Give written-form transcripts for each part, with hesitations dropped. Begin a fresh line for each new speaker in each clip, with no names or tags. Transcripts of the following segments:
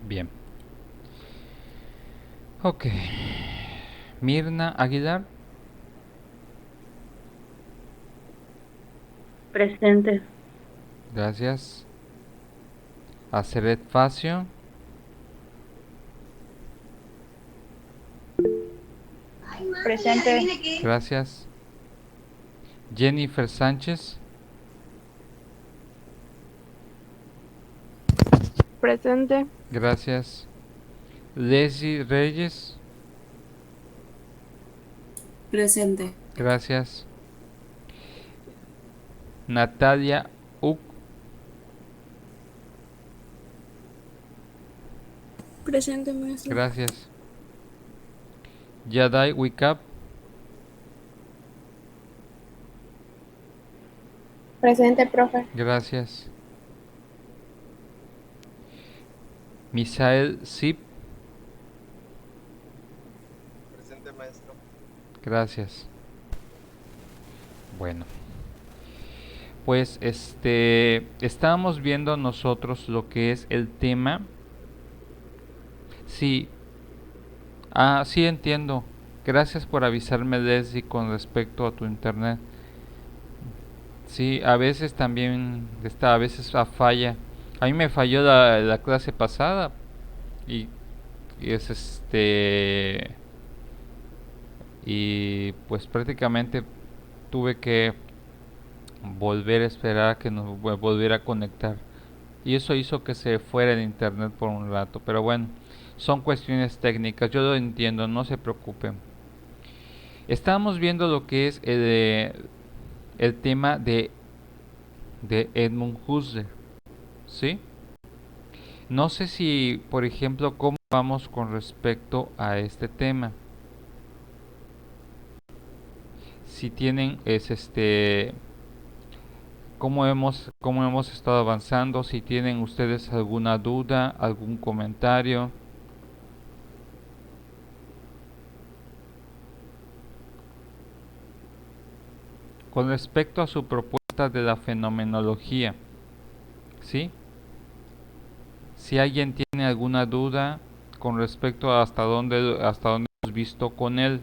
Bien. Ok. Mirna Aguilar.
Presente.
Gracias. Aceret Facio.
Presente.
Gracias. Jennifer Sánchez.
Presente.
Gracias. Leslie Reyes.
Presente.
Gracias. Natalia Uc.
Presente, maestro.
Gracias. Yadai Wicap.
Presente, profe.
Gracias. Misael Zip.
Presente, maestro.
Gracias. Bueno, pues estábamos viendo nosotros lo que es el tema. Sí, sí entiendo. Gracias por avisarme, Leslie, con respecto a tu internet. Sí, a veces también está, a veces falla. A mí me falló la clase pasada y, y es y pues prácticamente tuve que volver a esperar a que nos volviera a conectar. Y eso hizo que se fuera el internet por un rato. Pero bueno, son cuestiones técnicas, yo lo entiendo, no se preocupen. Estábamos viendo lo que es el tema de Edmund Husserl, ¿sí? No sé si, por ejemplo, cómo vamos con respecto a este tema. Si tienen, cómo hemos estado avanzando, si tienen ustedes alguna duda, algún comentario. Con respecto a su propuesta de la fenomenología, ¿sí? Si alguien tiene alguna duda con respecto a hasta dónde hemos visto con él.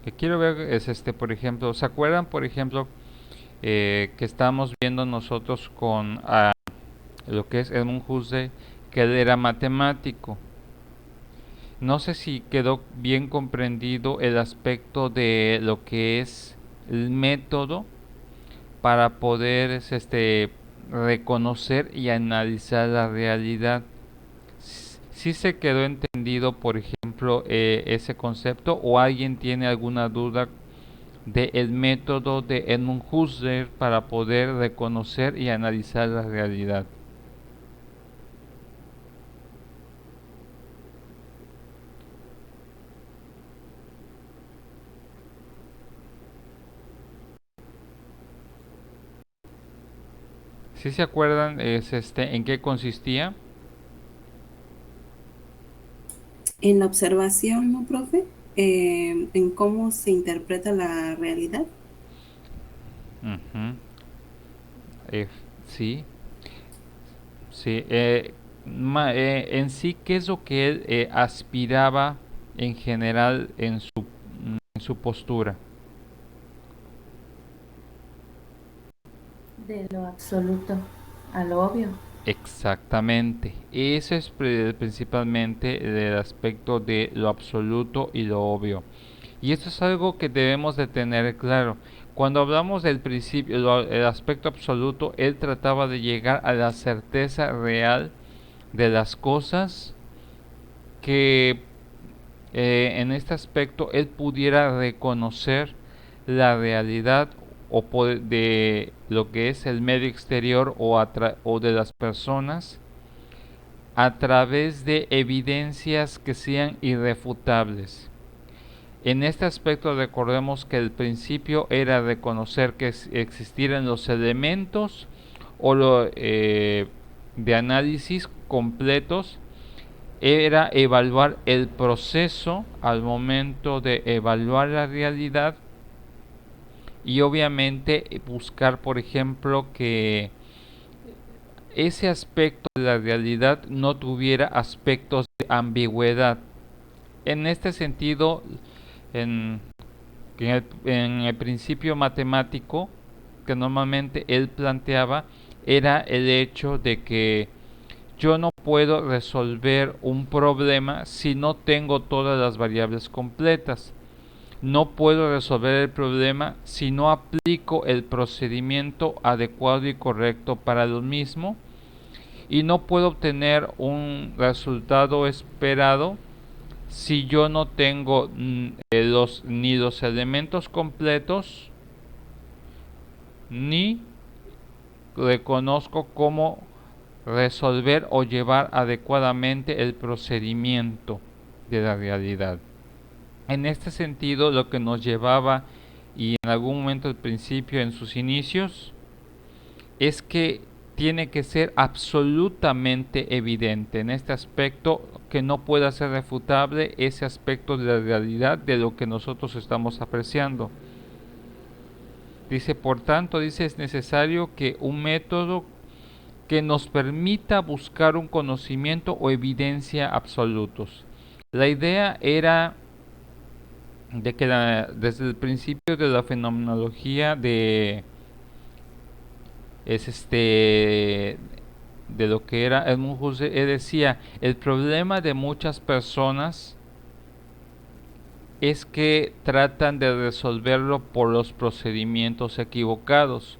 Que quiero ver es por ejemplo, ¿se acuerdan, por ejemplo, que estamos viendo nosotros con lo que es Edmund Husserl, que él era matemático? No sé si quedó bien comprendido el aspecto de lo que es el método para poder reconocer y analizar la realidad. Si se quedó entendido, por ejemplo, ese concepto, o alguien tiene alguna duda del método de Edmund Husserl para poder reconocer y analizar la realidad. Si se acuerdan, es en qué consistía.
En la observación, ¿no, profe? En cómo se interpreta la realidad.
Ujú. Eh, sí, sí. En sí, ¿qué es lo que él aspiraba en general en su postura?
De lo absoluto a lo obvio.
Exactamente. Eso es principalmente el aspecto de lo absoluto y lo obvio. Y esto es algo que debemos de tener claro. Cuando hablamos del principio, el aspecto absoluto, él trataba de llegar a la certeza real de las cosas, que en este aspecto él pudiera reconocer la realidad de lo que es el medio exterior o de las personas a través de evidencias que sean irrefutables. En este aspecto recordemos que el principio era reconocer que existieran los elementos o de análisis completos era evaluar el proceso al momento de evaluar la realidad y obviamente buscar, por ejemplo, que ese aspecto de la realidad no tuviera aspectos de ambigüedad. En este sentido, en, en el principio matemático que normalmente él planteaba era el hecho de que yo no puedo resolver un problema si no tengo todas las variables completas. No puedo resolver el problema si no aplico el procedimiento adecuado y correcto para lo mismo. Y no puedo obtener un resultado esperado si yo no tengo ni los elementos completos ni reconozco cómo resolver o llevar adecuadamente el procedimiento de la realidad. En este sentido, lo que nos llevaba, y en algún momento al principio, en sus inicios, es que tiene que ser absolutamente evidente en este aspecto, que no pueda ser refutable ese aspecto de la realidad de lo que nosotros estamos apreciando. Dice, por tanto, dice, es necesario que un método que nos permita buscar un conocimiento o evidencia absolutos. La idea era de que desde el principio de la fenomenología de lo que era Edmund Husserl, él decía, el problema de muchas personas es que tratan de resolverlo por los procedimientos equivocados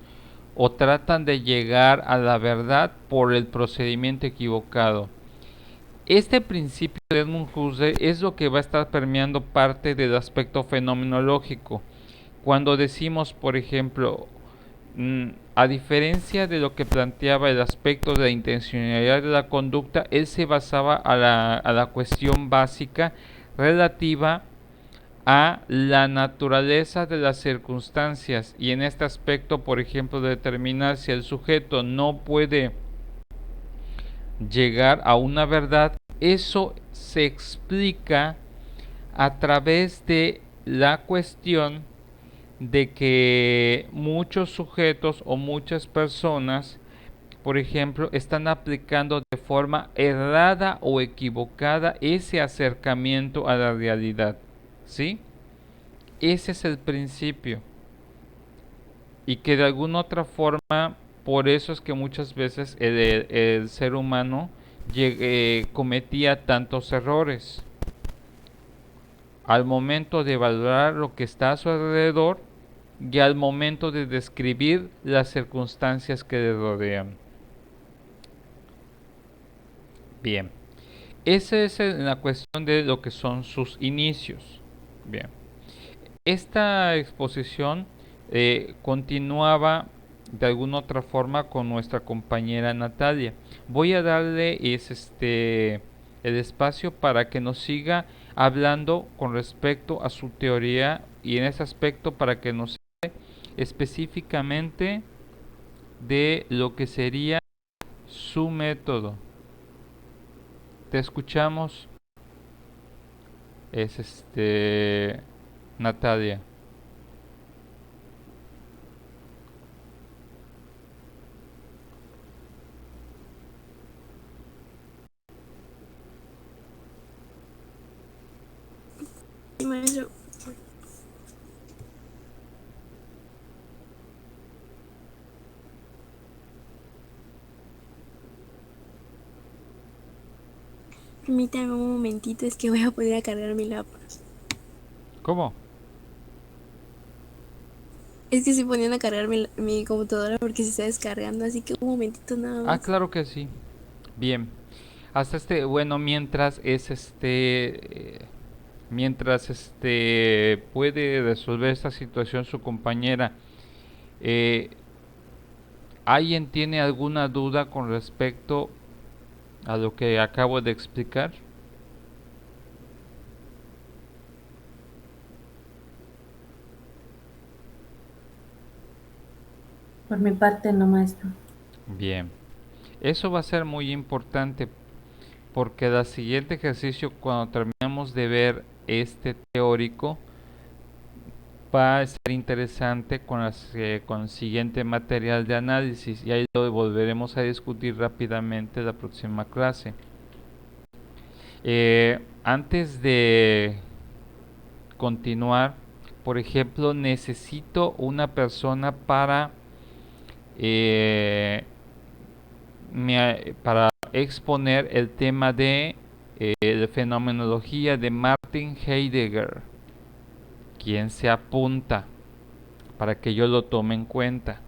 o tratan de llegar a la verdad por el procedimiento equivocado. Este principio de Edmund Husserl es lo que va a estar permeando parte del aspecto fenomenológico. Cuando decimos, por ejemplo, a diferencia de lo que planteaba el aspecto de la intencionalidad de la conducta, él se basaba a la cuestión básica relativa a la naturaleza de las circunstancias, y en este aspecto, por ejemplo, determinar si el sujeto no puede llegar a una verdad, eso se explica a través de la cuestión de que muchos sujetos o muchas personas, por ejemplo, están aplicando de forma errada o equivocada ese acercamiento a la realidad, ¿sí? Ese es el principio. Y que de alguna otra forma, por eso es que muchas veces el ser humano cometía tantos errores. Al momento de valorar lo que está a su alrededor y al momento de describir las circunstancias que le rodean. Bien, esa es la cuestión de lo que son sus inicios. Bien, esta exposición continuaba de alguna otra forma con nuestra compañera Natalia. Voy a darle el espacio para que nos siga hablando con respecto a su teoría y en ese aspecto para que nos hable específicamente de lo que sería su método. Te escuchamos, es Natalia.
Sí, maestro. Permítame un momentito, es que voy a poner a cargar mi laptop.
¿Cómo?
Es que estoy poniendo a cargar mi computadora porque se está descargando, así que un momentito nada más.
Ah, claro que sí. Bien. Hasta bueno, mientras puede resolver esta situación su compañera, ¿alguien tiene alguna duda con respecto a lo que acabo de explicar?
Por mi parte, no, maestro.
Bien. Eso va a ser muy importante porque el siguiente ejercicio, cuando terminemos de ver este teórico, va a ser interesante con el siguiente material de análisis, y ahí lo volveremos a discutir rápidamente la próxima clase. Antes de continuar, por ejemplo, necesito una persona para exponer el tema de la fenomenología de Martin Heidegger. ¿Quién se apunta para que yo lo tome en cuenta?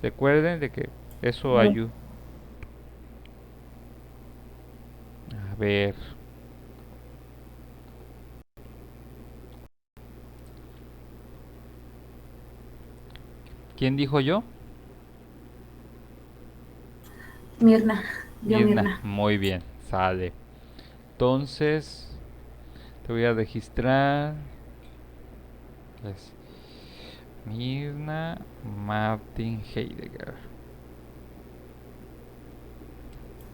Recuerden de que eso ayuda. A ver. ¿Quién dijo yo?
Mirna, yo
Mirna.
Mirna.
Muy bien, sale. Entonces, te voy a registrar. Pues, Mirna Martin Heidegger.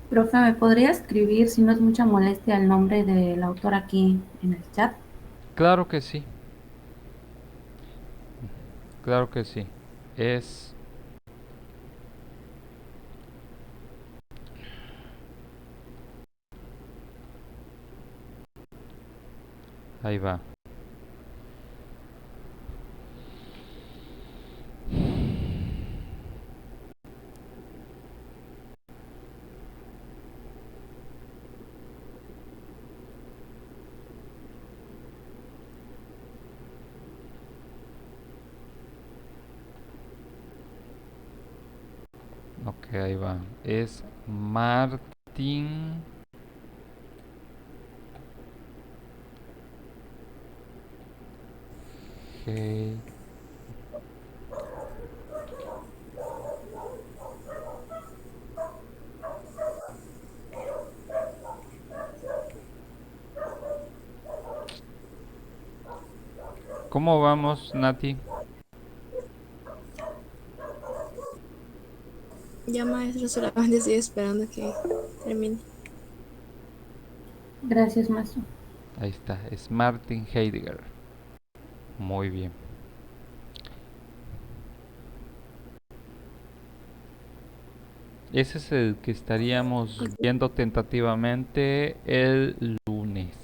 Profe, ¿me podría escribir, si no es mucha molestia, el nombre del autor aquí en el chat?
Claro que sí. Claro que sí. Es... Ahí va. Ok, ahí va. Es Martin Heidegger. ¿Cómo vamos, Nati?
Ya maestro, solamente estoy esperando que termine.
Gracias, maestro.
Ahí está, es Martin Heidegger. Muy bien. Ese es el que estaríamos viendo tentativamente el lunes.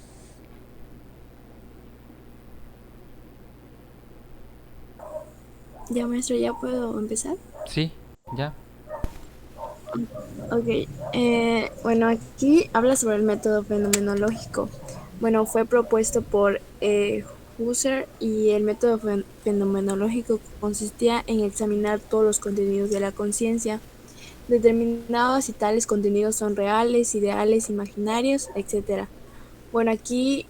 Ya maestro, ¿ya puedo empezar?
Sí, ya.
Ok, bueno, aquí habla sobre el método fenomenológico. Bueno, fue propuesto por Husserl, y el método fenomenológico consistía en examinar todos los contenidos de la conciencia, determinados si tales contenidos son reales, ideales, imaginarios, etc. Bueno, aquí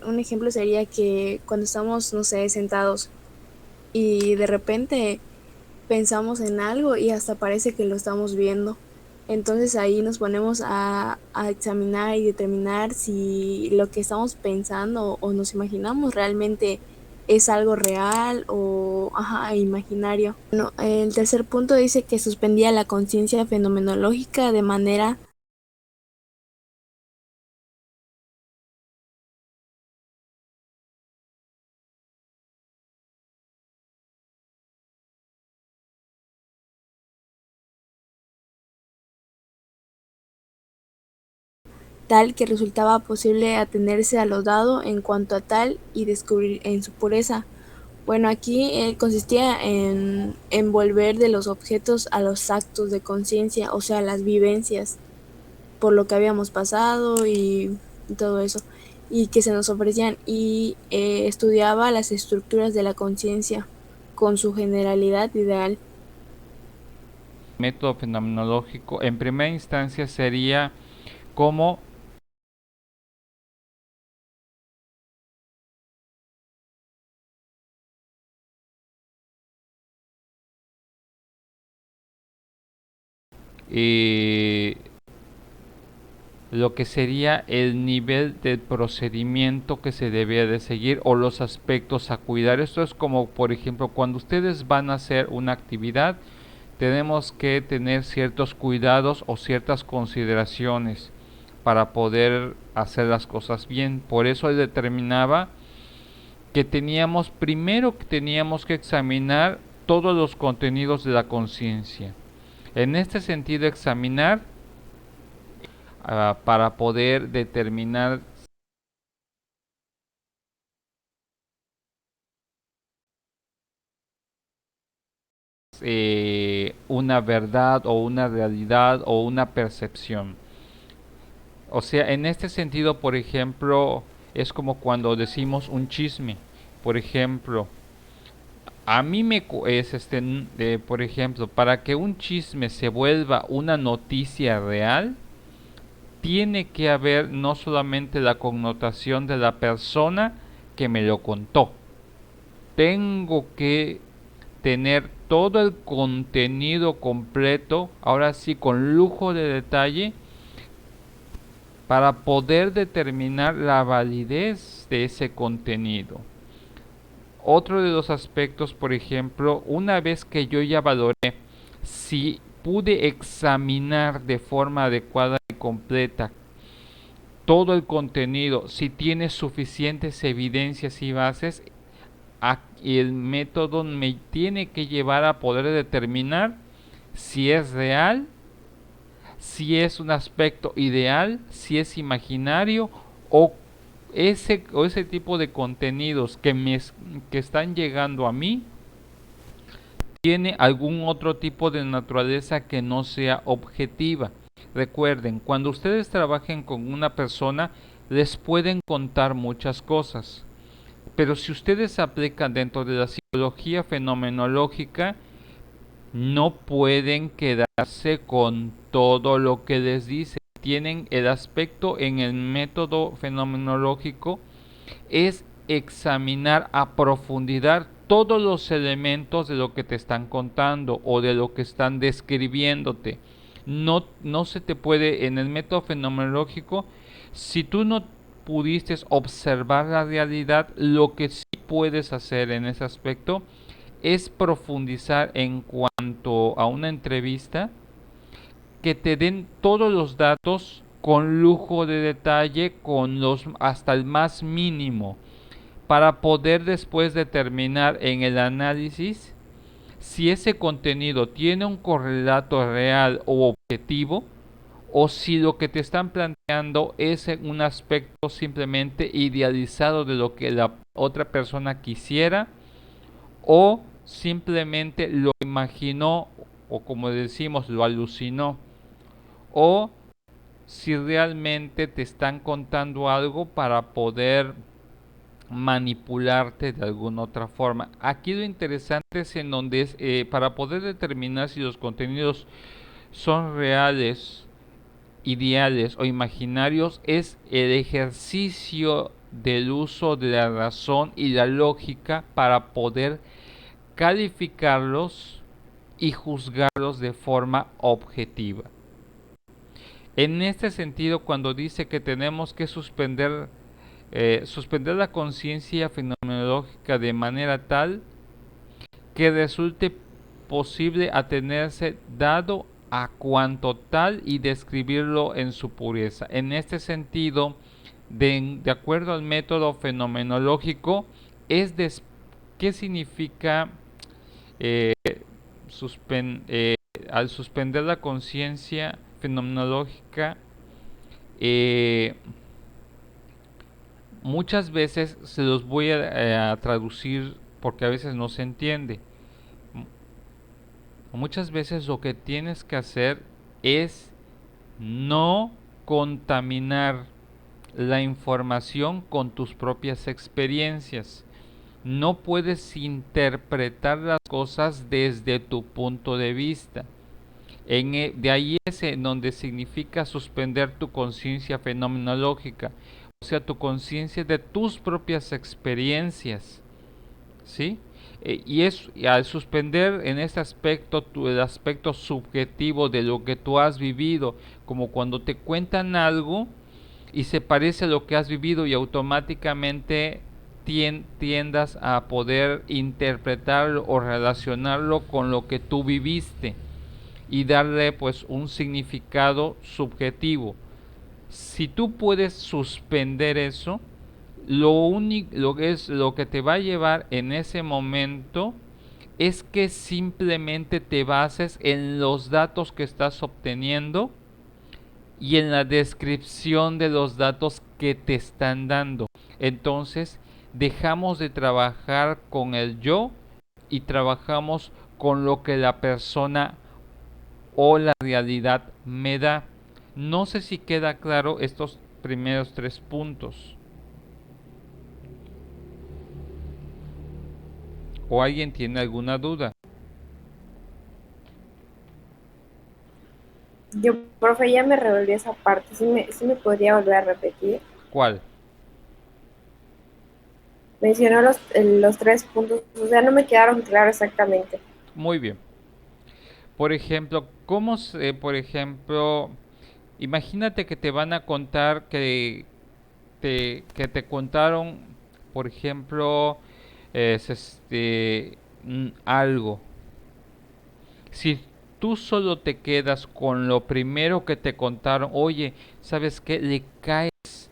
un ejemplo sería que cuando estamos, no sé, sentados y de repente pensamos en algo y hasta parece que lo estamos viendo. Entonces ahí nos ponemos a examinar y determinar si lo que estamos pensando o nos imaginamos realmente es algo real o imaginario. Bueno, el tercer punto dice que suspendía la conciencia fenomenológica de manera tal que resultaba posible atenerse a lo dado en cuanto a tal y descubrir en su pureza. Bueno, aquí consistía en volver de los objetos a los actos de conciencia, o sea, las vivencias por lo que habíamos pasado y todo eso, y que se nos ofrecían, y estudiaba las estructuras de la conciencia con su generalidad ideal.
Método fenomenológico, en primera instancia, sería como lo que sería el nivel del procedimiento que se debía de seguir o los aspectos a cuidar. Esto es como, por ejemplo, cuando ustedes van a hacer una actividad, tenemos que tener ciertos cuidados o ciertas consideraciones para poder hacer las cosas bien. Por eso él determinaba que teníamos que examinar todos los contenidos de la conciencia. En este sentido, examinar para poder determinar una verdad o una realidad o una percepción. O sea, en este sentido, por ejemplo, es como cuando decimos un chisme. Por ejemplo, a mí por ejemplo, para que un chisme se vuelva una noticia real, tiene que haber no solamente la connotación de la persona que me lo contó. Tengo que tener todo el contenido completo, ahora sí con lujo de detalle, para poder determinar la validez de ese contenido. Otro de los aspectos, por ejemplo, una vez que yo ya valoré si pude examinar de forma adecuada y completa todo el contenido, si tiene suficientes evidencias y bases, el método me tiene que llevar a poder determinar si es real, si es un aspecto ideal, si es imaginario o ese tipo de contenidos que están llegando a mí tiene algún otro tipo de naturaleza que no sea objetiva. Recuerden, cuando ustedes trabajen con una persona, les pueden contar muchas cosas, pero si ustedes aplican dentro de la psicología fenomenológica, no pueden quedarse con todo lo que les dice. Tienen el aspecto en el método fenomenológico es examinar a profundidad todos los elementos de lo que te están contando o de lo que están describiéndote. No se te puede, en el método fenomenológico, si tú no pudiste observar la realidad, lo que sí puedes hacer en ese aspecto es profundizar en cuanto a una entrevista, que te den todos los datos con lujo de detalle, hasta el más mínimo, para poder después determinar en el análisis si ese contenido tiene un correlato real o objetivo, o si lo que te están planteando es un aspecto simplemente idealizado de lo que la otra persona quisiera, o simplemente lo imaginó, o como decimos, lo alucinó, o si realmente te están contando algo para poder manipularte de alguna otra forma. Aquí lo interesante es en donde para poder determinar si los contenidos son reales, ideales o imaginarios, es el ejercicio del uso de la razón y la lógica para poder calificarlos y juzgarlos de forma objetiva. En este sentido, cuando dice que tenemos que suspender la conciencia fenomenológica de manera tal que resulte posible atenerse dado a cuanto tal y describirlo en su pureza. En este sentido, de acuerdo al método fenomenológico, ¿qué significa al suspender la conciencia fenomenológica? Muchas veces se los voy a traducir porque a veces no se entiende. Muchas veces lo que tienes que hacer es no contaminar la información con tus propias experiencias. No puedes interpretar las cosas desde tu punto de vista. De ahí es en donde significa suspender tu conciencia fenomenológica, o sea, tu conciencia de tus propias experiencias, ¿sí? Y al suspender en este aspecto el aspecto subjetivo de lo que tú has vivido, como cuando te cuentan algo y se parece a lo que has vivido y automáticamente tiendas a poder interpretarlo o relacionarlo con lo que tú viviste. y darle pues un significado subjetivo. Si tú puedes suspender eso, lo que te va a llevar en ese momento es que simplemente te bases en los datos que estás obteniendo y en la descripción de los datos que te están dando. Entonces, dejamos de trabajar con el yo y trabajamos con lo que la persona o la realidad me da. No sé si queda claro estos primeros 3 puntos. ¿O alguien tiene alguna duda?
Yo, profe, ya me revolví esa parte. ¿Sí me podría volver a repetir?
¿Cuál?
Mencionó los 3 puntos, o sea, no me quedaron claros exactamente.
Muy bien. Por ejemplo, por ejemplo, imagínate que te van a contar que te contaron, por ejemplo, algo. Si tú solo te quedas con lo primero que te contaron, oye, ¿sabes qué? Le caes,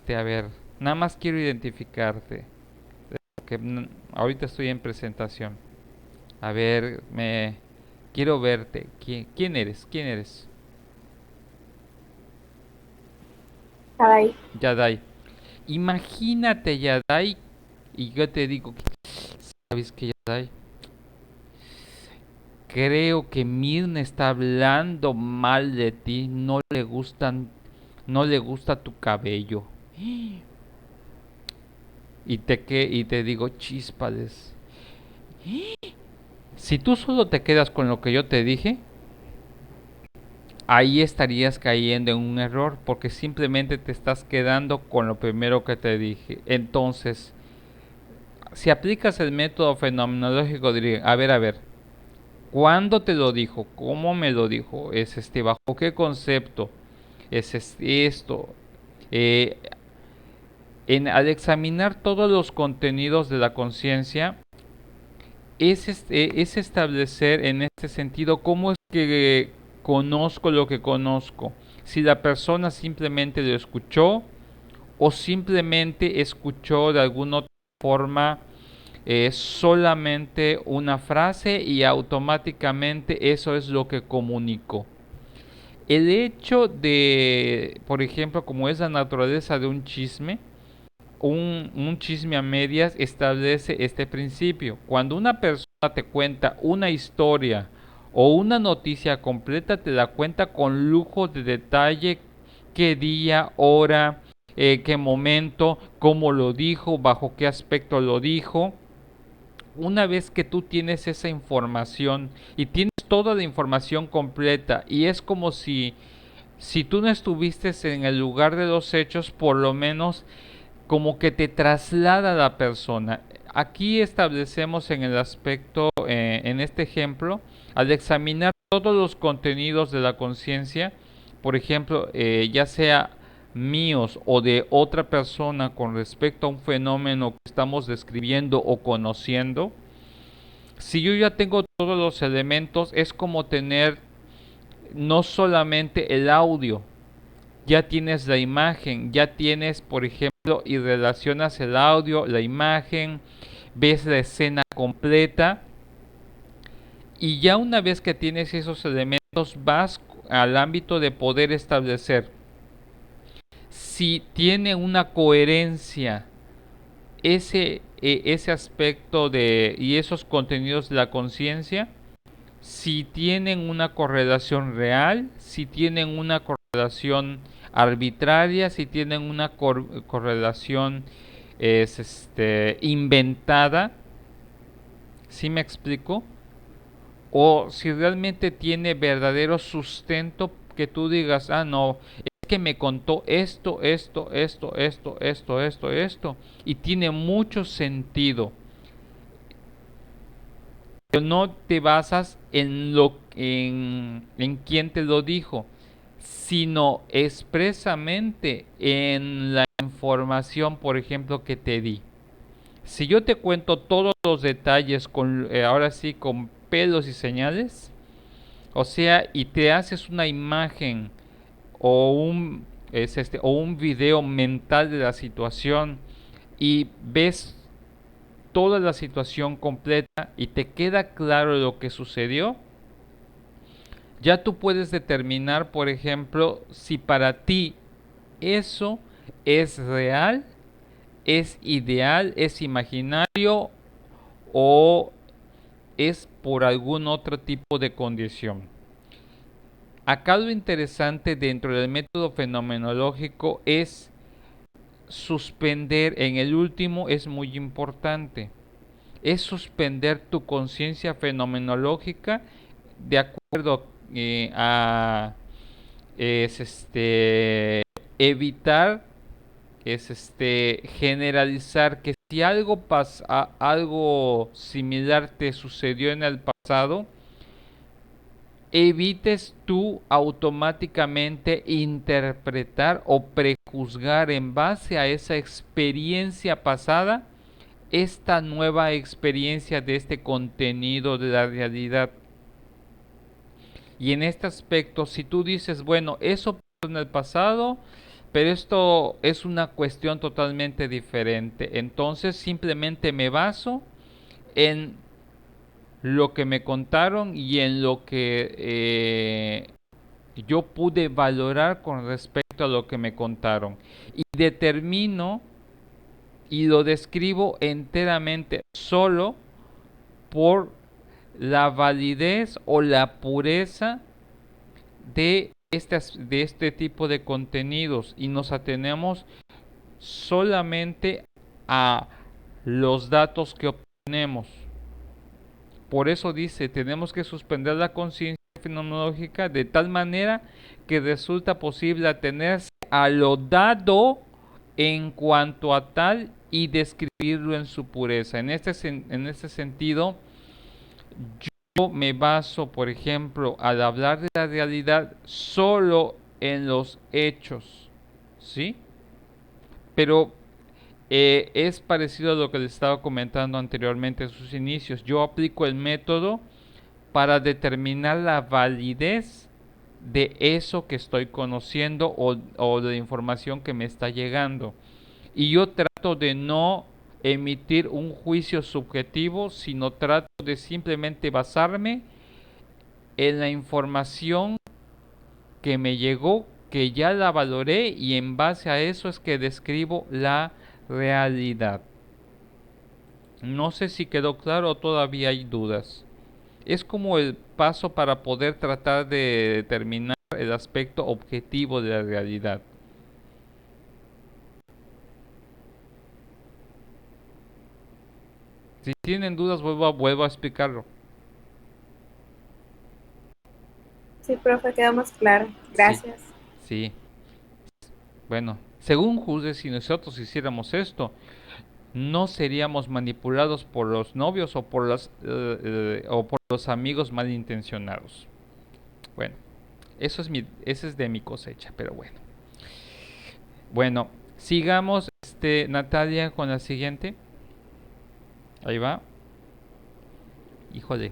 a ver, nada más quiero identificarte, que ahorita estoy en presentación. A ver, quiero verte. ¿Quién eres? ¿Quién eres?
Ay,
Yadai. Imagínate, Yadai, y yo te digo, ¿sabes qué, Yadai? Creo que Mirna está hablando mal de ti, no le gusta tu cabello. Y te digo, chispales. Si tú solo te quedas con lo que yo te dije, ahí estarías cayendo en un error porque simplemente te estás quedando con lo primero que te dije. Entonces, si aplicas el método fenomenológico, diría, a ver, ¿cuándo te lo dijo? ¿Cómo me lo dijo? ¿Bajo qué concepto? Esto. Eh, Al examinar todos los contenidos de la conciencia, es establecer en este sentido cómo es que conozco lo que conozco. Si la persona simplemente lo escuchó o simplemente escuchó de alguna otra forma solamente una frase y automáticamente eso es lo que comunicó. El hecho de, por ejemplo, como es la naturaleza de un chisme, un chisme a medias establece este principio. Cuando una persona te cuenta una historia o una noticia completa, te la cuenta con lujo de detalle, qué día, hora, qué momento, cómo lo dijo, bajo qué aspecto lo dijo. Una vez que tú tienes esa información y tienes toda la información completa y es como si tú no estuviste en el lugar de los hechos, por lo menos como que te traslada a la persona. Aquí establecemos en el aspecto, en este ejemplo, al examinar todos los contenidos de la conciencia, por ejemplo, ya sea míos o de otra persona con respecto a un fenómeno que estamos describiendo o conociendo, si yo ya tengo todos los elementos, es como tener no solamente el audio, ya tienes la imagen, ya tienes, por ejemplo, y relacionas el audio, la imagen, ves la escena completa y ya una vez que tienes esos elementos vas al ámbito de poder establecer si tiene una coherencia ese aspecto y esos contenidos de la conciencia, si tienen una correlación real, si tienen una correlación arbitraria, si tienen una correlación inventada, ¿sí me explico? O si realmente tiene verdadero sustento que tú digas, ah, no, es que me contó esto, y tiene mucho sentido. Pero no te basas en quién te lo dijo, sino expresamente en la información, por ejemplo, que te di. Si yo te cuento todos los detalles ahora sí con pelos y señales, O sea, y te haces una imagen o un video mental de la situación y ves toda la situación completa y te queda claro lo que sucedió, ya tú puedes determinar, por ejemplo, si para ti eso es real, es ideal, es imaginario o es por algún otro tipo de condición. Acá lo interesante dentro del método fenomenológico es suspender, en el último es muy importante, es suspender tu conciencia fenomenológica de acuerdo a es evitar generalizar que si algo similar te sucedió en el pasado, evites tú automáticamente interpretar o prejuzgar en base a esa experiencia pasada esta nueva experiencia de este contenido de la realidad. Y en este aspecto, si tú dices, bueno, eso pasó en el pasado, pero esto es una cuestión totalmente diferente, entonces simplemente me baso en lo que me contaron y en lo que yo pude valorar con respecto a lo que me contaron. Y determino y lo describo enteramente solo por la validez o la pureza de este tipo de contenidos y nos atenemos solamente a los datos que obtenemos. Por eso dice, tenemos que suspender la conciencia fenomenológica de tal manera que resulta posible atenerse a lo dado en cuanto a tal y describirlo en su pureza. En este sentido, yo me baso, por ejemplo, al hablar de la realidad solo en los hechos, ¿sí? Pero es parecido a lo que les estaba comentando anteriormente en sus inicios. Yo aplico el método para determinar la validez de eso que estoy conociendo o de la información que me está llegando. Y yo trato de no emitir un juicio subjetivo, sino trato de simplemente basarme en la información que me llegó, que ya la valoré y en base a eso es que describo la realidad. No sé si quedó claro o todavía hay dudas. Es como el paso para poder tratar de determinar el aspecto objetivo de la realidad. Si tienen dudas, vuelvo a explicarlo.
Sí, profe, quedó más claro. Gracias.
Sí. Bueno, según juzgue, si nosotros hiciéramos esto, no seríamos manipulados por los novios o por los amigos malintencionados. Bueno, ese es de mi cosecha, pero bueno. Bueno, sigamos, Natalia, con la siguiente. Ahí va. Híjole.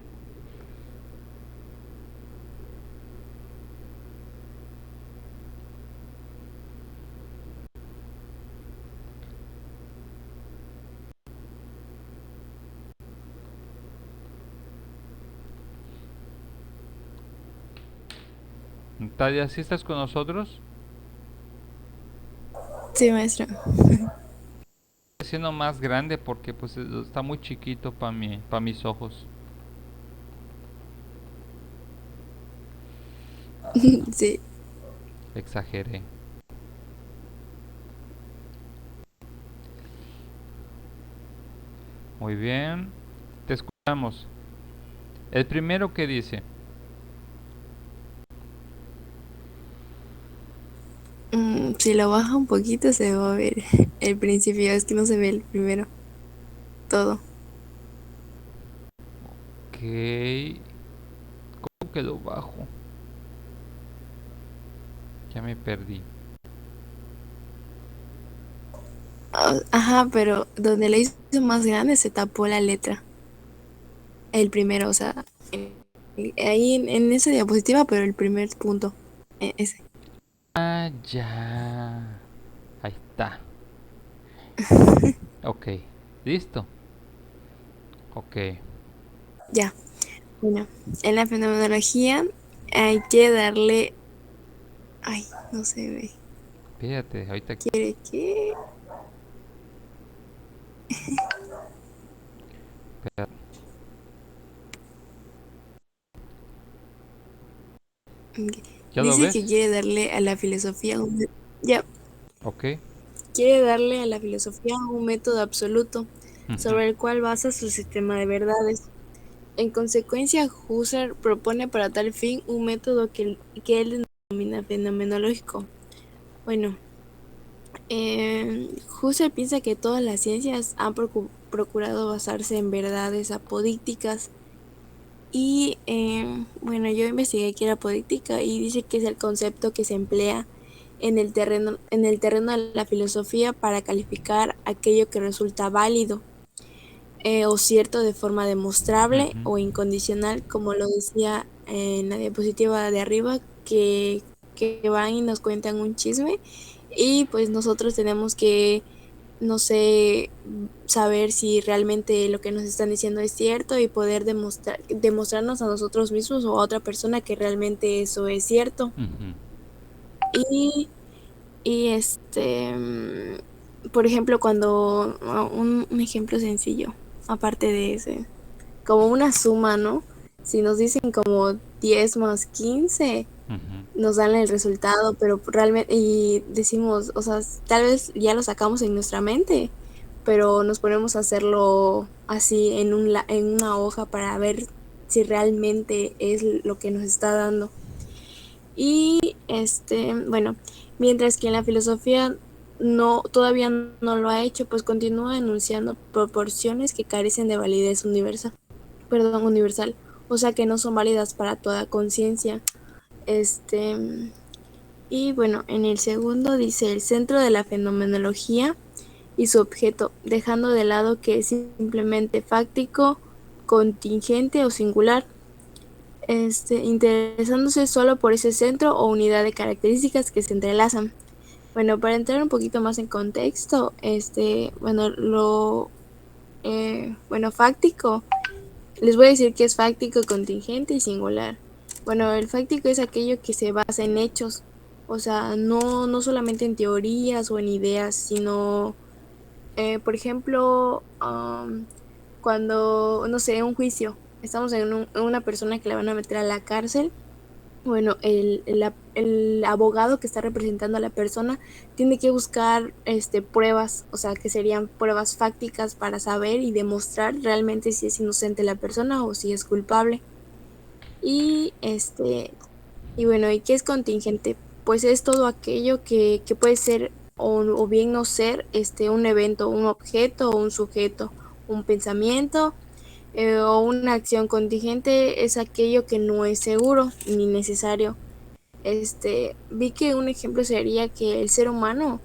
Natalia, ¿sí estás con nosotros?
Sí, maestra.
Estoy siendo más grande porque pues está muy chiquito para mis ojos.
Sí.
Exageré. Muy bien. Te escuchamos. El primero que dice.
Si lo baja un poquito se va a ver el principio, es que no se ve el primero. Todo.
Ok. ¿Cómo que lo bajo? Ya me perdí.
Ajá, pero donde le hizo más grande se tapó la letra. El primero, o sea, ahí en esa diapositiva, pero el primer punto. Ese.
Ah, ya. Ahí está. Ok. ¿Listo? Ok.
Ya. Bueno, en la fenomenología hay que darle. Ay, no se ve.
Fíjate, ahorita.
¿Quiere que?
Espera. ¿Ya lo
Dice que
ves?
quiere darle a la filosofía ya,
Ok.
quiere darle a la filosofía un método absoluto
Ujú.
sobre el cual basa su sistema de verdades. En consecuencia, Husserl propone para tal fin un método que él denomina fenomenológico. Bueno, Husserl piensa que todas las ciencias han procurado basarse en verdades apodícticas y bueno, yo investigué qué era apodíctica y dice que es el concepto que se emplea en el terreno de la filosofía para calificar aquello que resulta válido o cierto de forma demostrable
Ujú.
o incondicional, como lo decía en la diapositiva de arriba, que van y nos cuentan un chisme y pues nosotros tenemos que, no sé, saber si realmente lo que nos están diciendo es cierto y poder demostrarnos a nosotros mismos o a otra persona que realmente eso es cierto.
Ujú.
Y, por ejemplo, cuando un ejemplo sencillo, aparte de ese, como una suma, ¿no? Si nos dicen como 10 más 15
Ujú.
nos dan el resultado, pero realmente, y decimos, o sea, tal vez ya lo sacamos en nuestra mente, pero nos ponemos a hacerlo así en una hoja para ver si realmente es lo que nos está dando. Y bueno, mientras que en la filosofía todavía no lo ha hecho, pues continúa enunciando proporciones que carecen de validez universal, o sea que no son válidas para toda conciencia. Este, y bueno, en el segundo dice el centro de la fenomenología y su objeto, dejando de lado que es simplemente fáctico, contingente o singular, interesándose solo por ese centro o unidad de características que se entrelazan. Bueno, para entrar un poquito más en contexto, bueno, fáctico, les voy a decir que es fáctico, contingente y singular. Bueno, el fáctico es aquello que se basa en hechos, o sea, no solamente en teorías o en ideas, sino, por ejemplo, cuando, no sé, un juicio, estamos en una persona que la van a meter a la cárcel. Bueno, el abogado que está representando a la persona tiene que buscar pruebas, o sea, que serían pruebas fácticas para saber y demostrar realmente si es inocente la persona o si es culpable. Y y bueno, ¿y qué es contingente? Pues es todo aquello que puede ser o bien no ser un evento, un objeto o un sujeto, un pensamiento o una acción. Contingente es aquello que no es seguro ni necesario. Vi que un ejemplo sería que el ser humano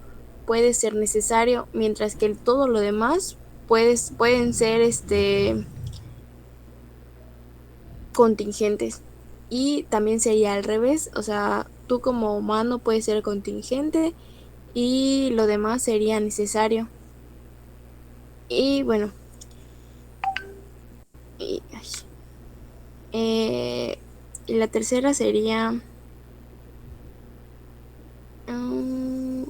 puede ser necesario, mientras que todo lo demás pueden ser contingentes. Y también sería al revés, o sea, tú como humano puedes ser contingente y lo demás sería necesario. Y bueno, y, ay, y la tercera sería mm,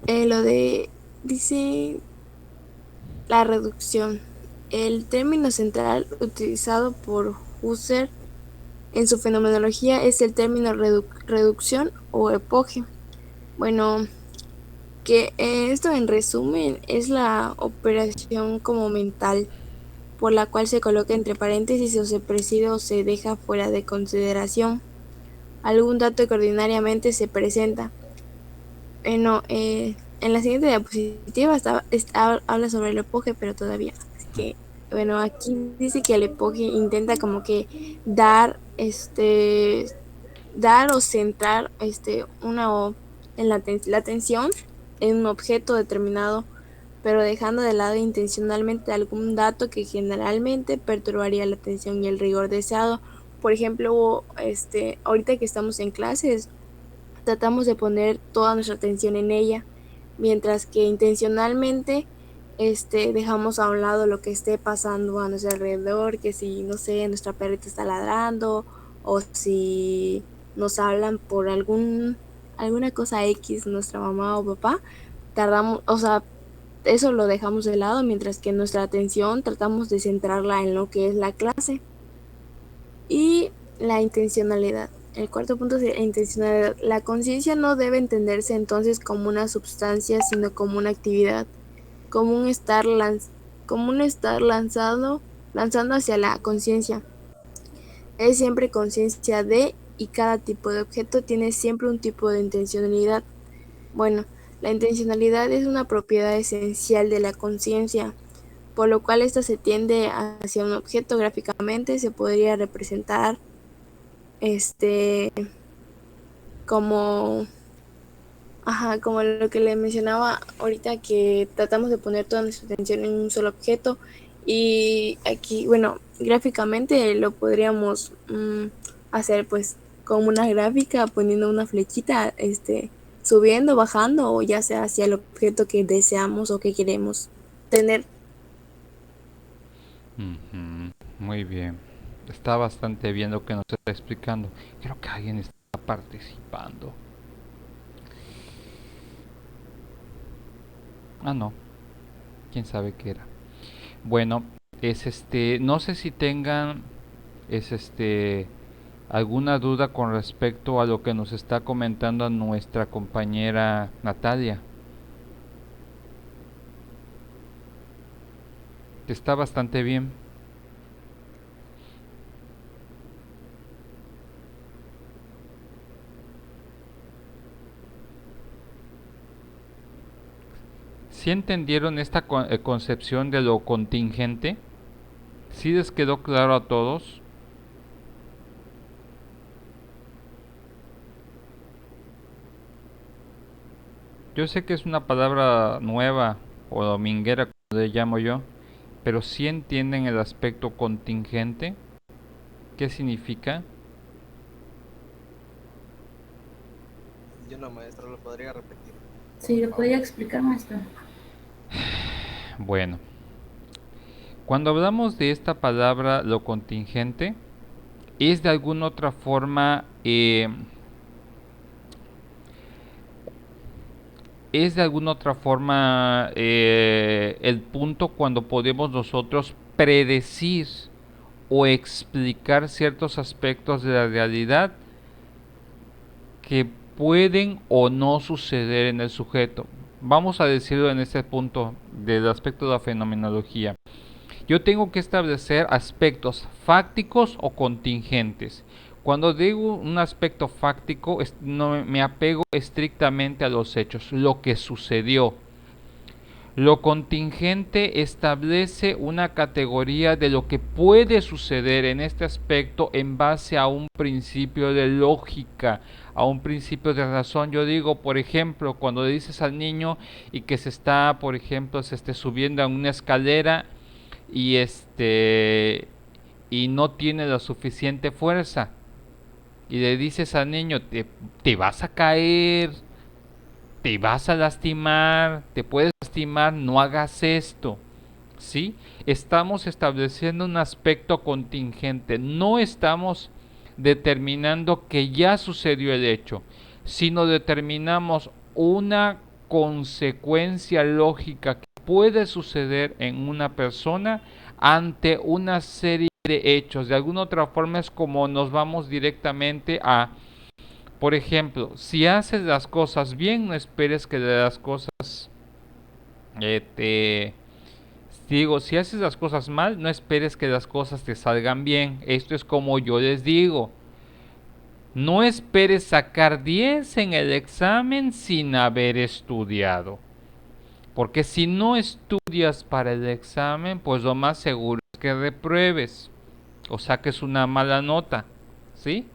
lo de, dice la reducción. El término central utilizado por Husserl en su fenomenología es el término reducción o epoge. Bueno, que esto en resumen es la operación como mental por la cual se coloca entre paréntesis o se preside o se deja fuera de consideración algún dato que ordinariamente se presenta. Bueno, en la siguiente diapositiva habla sobre el epoge, pero todavía. Así que, bueno, aquí dice que el epoge intenta como que dar o centrar una o en la atención en un objeto determinado pero dejando de lado intencionalmente algún dato que generalmente perturbaría la atención y el rigor deseado. Por ejemplo, ahorita que estamos en clases, tratamos de poner toda nuestra atención en ella, mientras que intencionalmente dejamos a un lado lo que esté pasando a nuestro alrededor, que si, no sé, nuestra perrita está ladrando o si nos hablan por alguna cosa X, nuestra mamá o papá, tardamos, o sea, eso lo dejamos de lado, mientras que nuestra atención tratamos de centrarla en lo que es la clase. Y la intencionalidad. El cuarto punto es la intencionalidad. La conciencia no debe entenderse entonces como una sustancia, sino como una actividad, como un estar, lanzando hacia la conciencia. Es siempre conciencia de, y cada tipo de objeto tiene siempre un tipo de intencionalidad. Bueno, la intencionalidad es una propiedad esencial de la conciencia, por lo cual esta se tiende hacia un objeto. Gráficamente se podría representar como como lo que le mencionaba ahorita, que tratamos de poner toda nuestra atención en un solo objeto, y aquí, bueno, gráficamente lo podríamos hacer pues como una gráfica, poniendo una flechita subiendo, bajando, o ya sea hacia el objeto que deseamos o que queremos tener.
Muy bien. Está bastante bien lo que nos está explicando. Creo que alguien está participando. Ah, no. Quién sabe qué era. Bueno, no sé si tengan alguna duda con respecto a lo que nos está comentando nuestra compañera Natalia. Está bastante bien. ¿Sí entendieron esta concepción de lo contingente? ¿Sí les quedó claro a todos? Yo sé que es una palabra nueva o dominguera, como le llamo yo, pero ¿sí entienden el aspecto contingente? ¿Qué significa?
Yo no, maestro, lo podría repetir.
Sí, ¿lo podría explicar, maestro?
Bueno, cuando hablamos de esta palabra, lo contingente, es de alguna otra forma el punto cuando podemos nosotros predecir o explicar ciertos aspectos de la realidad que pueden o no suceder en el sujeto. Vamos a decirlo en este punto del aspecto de la fenomenología. Yo tengo que establecer aspectos fácticos o contingentes. Cuando digo un aspecto fáctico, no me apego estrictamente a los hechos, lo que sucedió. Lo contingente establece una categoría de lo que puede suceder en este aspecto en base a un principio de lógica, a un principio de razón. Yo digo, por ejemplo, cuando le dices al niño y que se está, por ejemplo, se esté subiendo a una escalera y y no tiene la suficiente fuerza, y le dices al niño, te vas a caer, te vas a lastimar, te puedes lastimar, no hagas esto. ¿Sí? Estamos estableciendo un aspecto contingente, no estamos determinando que ya sucedió el hecho, sino determinamos una consecuencia lógica que puede suceder en una persona ante una serie de hechos. De alguna otra forma es como nos vamos directamente a, por ejemplo, si haces las cosas bien, no esperes que de las cosas digo, si haces las cosas mal, no esperes que las cosas te salgan bien. Esto es como yo les digo. No esperes sacar 10 en el examen sin haber estudiado. Porque si no estudias para el examen, pues lo más seguro es que repruebes o saques una mala nota. ¿Sí?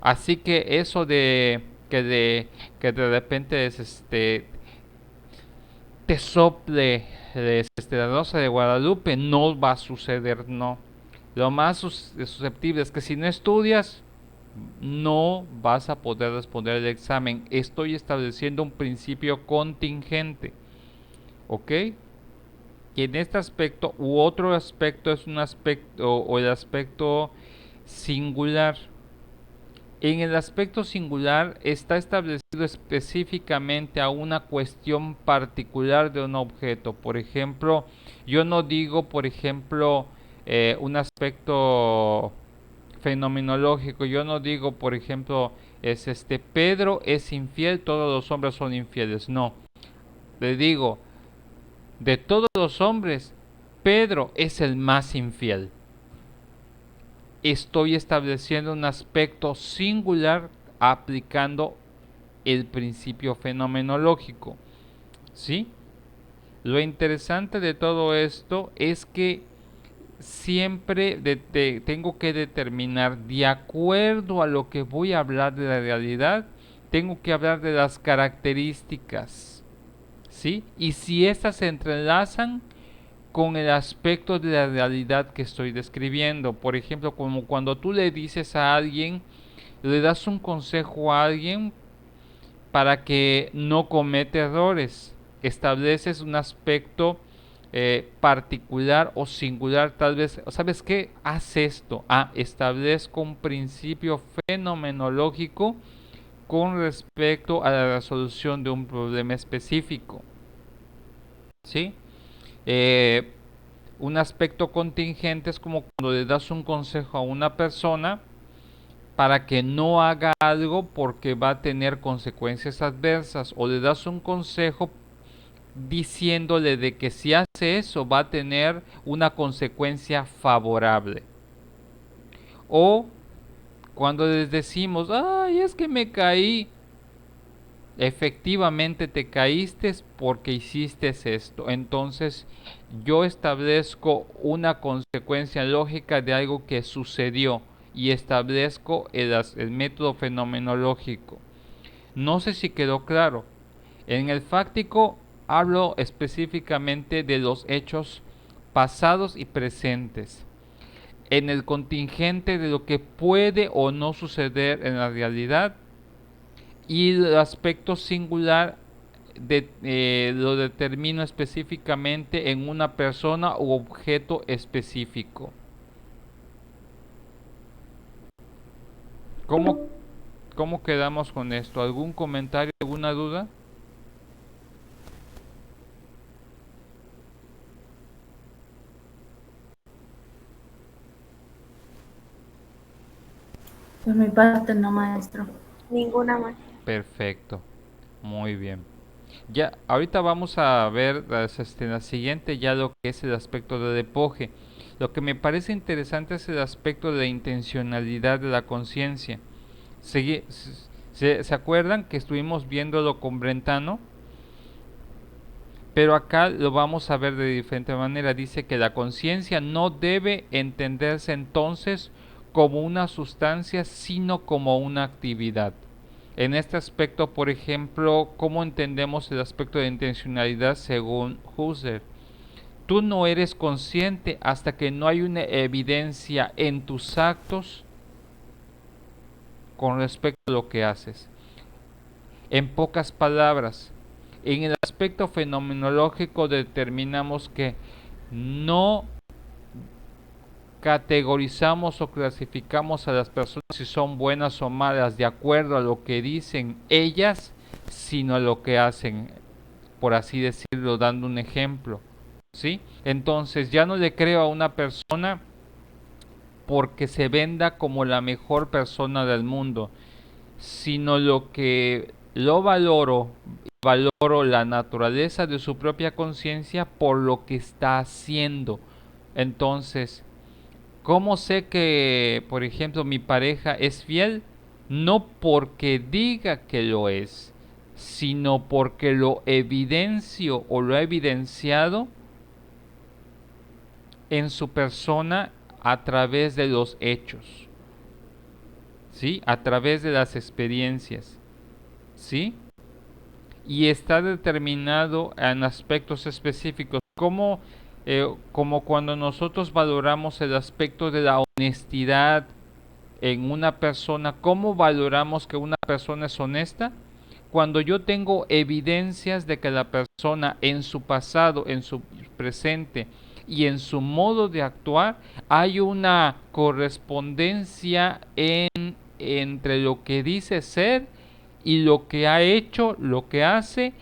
Así que eso de que de repente es te sople la rosa de Guadalupe, no va a suceder, no. Lo más susceptible es que si no estudias, no vas a poder responder el examen. Estoy estableciendo un principio contingente, ¿ok? Y en este aspecto u otro aspecto es un aspecto o el aspecto singular. En el aspecto singular está establecido específicamente a una cuestión particular de un objeto. Por ejemplo, yo no digo, por ejemplo, un aspecto fenomenológico. Yo no digo, por ejemplo, Pedro es infiel, todos los hombres son infieles. No. Le digo, de todos los hombres, Pedro es el más infiel. Estoy estableciendo un aspecto singular aplicando el principio fenomenológico. ¿Sí? Lo interesante de todo esto es que siempre tengo que determinar, de acuerdo a lo que voy a hablar de la realidad, tengo que hablar de las características, ¿sí? Y si estas se entrelazan con el aspecto de la realidad que estoy describiendo. Por ejemplo, como cuando tú le dices a alguien, le das un consejo a alguien para que no cometa errores, estableces un aspecto particular o singular, tal vez, ¿sabes qué? Haz esto. Establezco un principio fenomenológico con respecto a la resolución de un problema específico. ¿Sí? Un aspecto contingente es como cuando le das un consejo a una persona para que no haga algo porque va a tener consecuencias adversas, o le das un consejo diciéndole de que si hace eso va a tener una consecuencia favorable. O cuando les decimos, ay, es que me caí, efectivamente te caíste porque hiciste esto. Entonces yo establezco una consecuencia lógica de algo que sucedió y establezco el método fenomenológico. No sé si quedó claro. En el fáctico hablo específicamente de los hechos pasados y presentes. En el contingente de lo que puede o no suceder en la realidad. Y el aspecto singular lo determino específicamente en una persona u objeto específico. ¿Cómo quedamos con esto? ¿Algún comentario, alguna duda?
Por mi parte no, maestro.
Ninguna más.
Perfecto, muy bien. Ya, ahorita vamos a ver en la siguiente ya lo que es el aspecto del epoge. Lo que me parece interesante es el aspecto de la intencionalidad de la conciencia. ¿Se acuerdan que estuvimos viéndolo con Brentano? Pero acá lo vamos a ver de diferente manera. Dice que la conciencia no debe entenderse entonces como una sustancia, sino como una actividad. En este aspecto, por ejemplo, ¿cómo entendemos el aspecto de intencionalidad según Husserl? Tú no eres consciente hasta que no hay una evidencia en tus actos con respecto a lo que haces. En pocas palabras, en el aspecto fenomenológico determinamos que no categorizamos o clasificamos a las personas si son buenas o malas de acuerdo a lo que dicen ellas, sino a lo que hacen, por así decirlo, dando un ejemplo, ¿sí? Entonces ya no le creo a una persona porque se venda como la mejor persona del mundo, sino lo valoro la naturaleza de su propia conciencia por lo que está haciendo. Entonces, ¿cómo sé que, por ejemplo, mi pareja es fiel? No porque diga que lo es, sino porque lo evidencio o lo he evidenciado en su persona a través de los hechos, ¿sí? A través de las experiencias, ¿sí? y está determinado en aspectos específicos, como cuando nosotros valoramos el aspecto de la honestidad en una persona. ¿Cómo valoramos que una persona es honesta? Cuando yo tengo evidencias de que la persona en su pasado, en su presente y en su modo de actuar hay una correspondencia entre lo que dice ser y lo que ha hecho, lo que hace,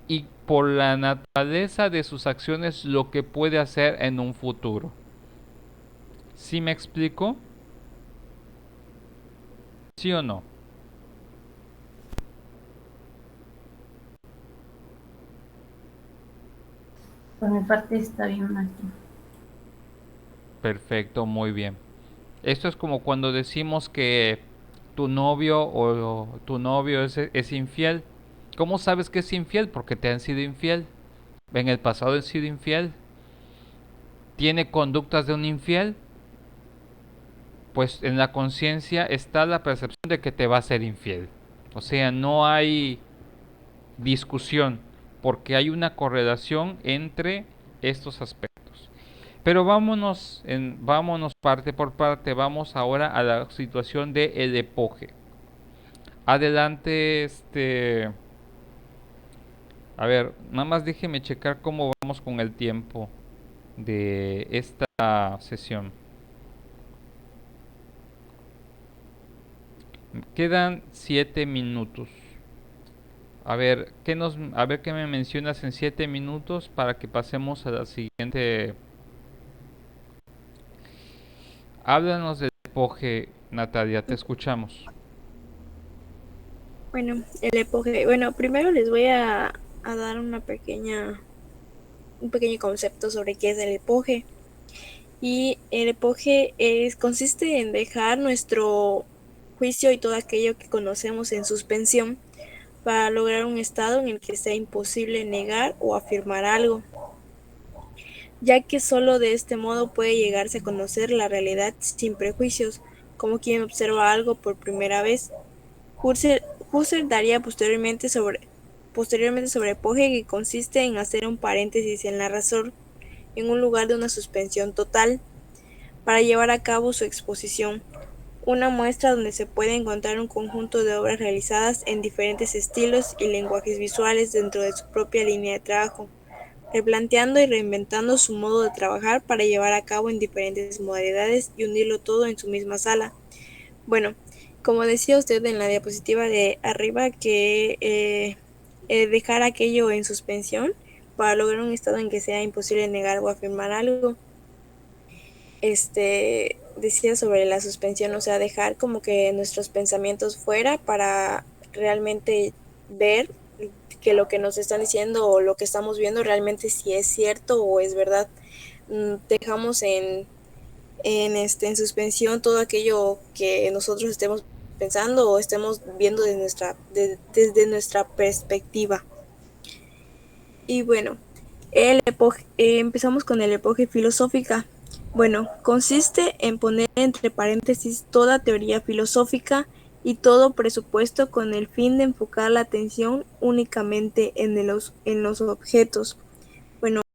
y por la naturaleza de sus acciones lo que puede hacer en un futuro. ¿Sí me explico? ¿Sí o no?
Por mi parte está bien, maestro.
Perfecto, muy bien. Esto es como cuando decimos que tu novio o tu novio es infiel. ¿Cómo sabes que es infiel? Porque te han sido infiel. En el pasado han sido infiel. ¿Tiene conductas de un infiel? Pues en la conciencia está la percepción de que te va a ser infiel. O sea, no hay discusión porque hay una correlación entre estos aspectos. Pero vámonos parte por parte. Vamos ahora a la situación de el epoge. Adelante, a ver, nada más déjeme checar cómo vamos con el tiempo de esta sesión. Quedan 7 minutos. A ver, ¿qué me mencionas en 7 minutos para que pasemos a la siguiente? Háblanos del epoge, Natalia, te escuchamos.
Bueno, el epoge. Bueno, primero les voy a dar un pequeño concepto sobre qué es el epoge. Y el epoge consiste en dejar nuestro juicio y todo aquello que conocemos en suspensión para lograr un estado en el que sea imposible negar o afirmar algo, ya que solo de este modo puede llegarse a conocer la realidad sin prejuicios, como quien observa algo por primera vez. Husserl daría posteriormente sobre epoge, que consiste en hacer un paréntesis en la razón en un lugar de una suspensión total para llevar a cabo su exposición, una muestra donde se puede encontrar un conjunto de obras realizadas en diferentes estilos y lenguajes visuales dentro de su propia línea de trabajo, replanteando y reinventando su modo de trabajar para llevar a cabo en diferentes modalidades y unirlo todo en su misma sala. Bueno, como decía usted en la diapositiva de arriba, que dejar aquello en suspensión para lograr un estado en que sea imposible negar o afirmar algo. Decía sobre la suspensión, o sea, dejar como que nuestros pensamientos fuera para realmente ver que lo que nos están diciendo o lo que estamos viendo realmente si es cierto o es verdad. Dejamos en suspensión todo aquello que nosotros estemos pensando o estemos viendo desde nuestra perspectiva. Y bueno, empezamos con el epoge filosófica. Bueno, consiste en poner entre paréntesis toda teoría filosófica y todo presupuesto con el fin de enfocar la atención únicamente en los objetos. Bueno,